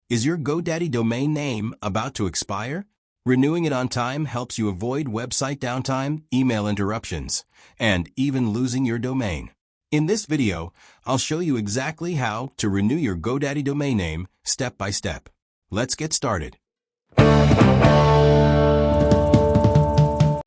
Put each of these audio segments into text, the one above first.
Is your GoDaddy domain name about to expire? Renewing it on time helps you avoid website downtime, email interruptions, and even losing your domain. In this video, I'll show you exactly how to renew your GoDaddy domain name step by step. Let's get started.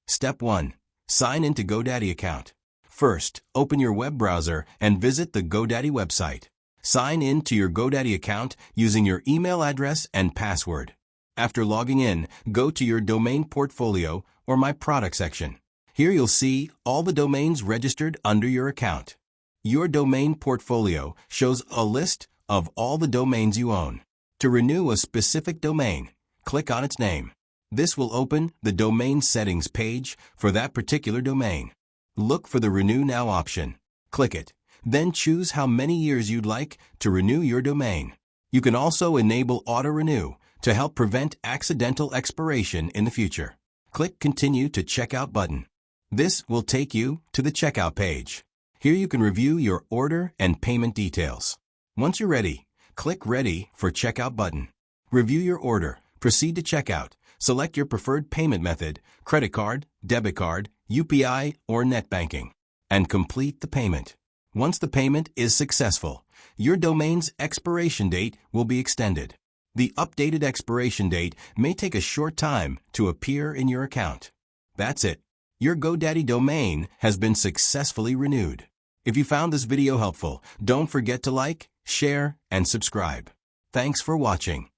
Step 1. Sign into GoDaddy account. First, open your web browser and visit the GoDaddy website. Sign in to your GoDaddy account using your email address and password. After logging in, go to your domain portfolio or My Product section. Here you'll see all the domains registered under your account. Your domain portfolio shows a list of all the domains you own. To renew a specific domain, click on its name. This will open the domain settings page for that particular domain. Look for the Renew Now option. Click it. Then choose how many years you'd like to renew your domain. You can also enable auto-renew to help prevent accidental expiration in the future. Click Continue to Checkout button. This will take you to the checkout page. Here you can review your order and payment details. Once you're ready, click Ready for Checkout button. Review your order, proceed to checkout, select your preferred payment method, credit card, debit card, UPI, or net banking, and complete the payment. Once the payment is successful, your domain's expiration date will be extended. The updated expiration date may take a short time to appear in your account. That's it. Your GoDaddy domain has been successfully renewed. If you found this video helpful, don't forget to like, share, and subscribe. Thanks for watching.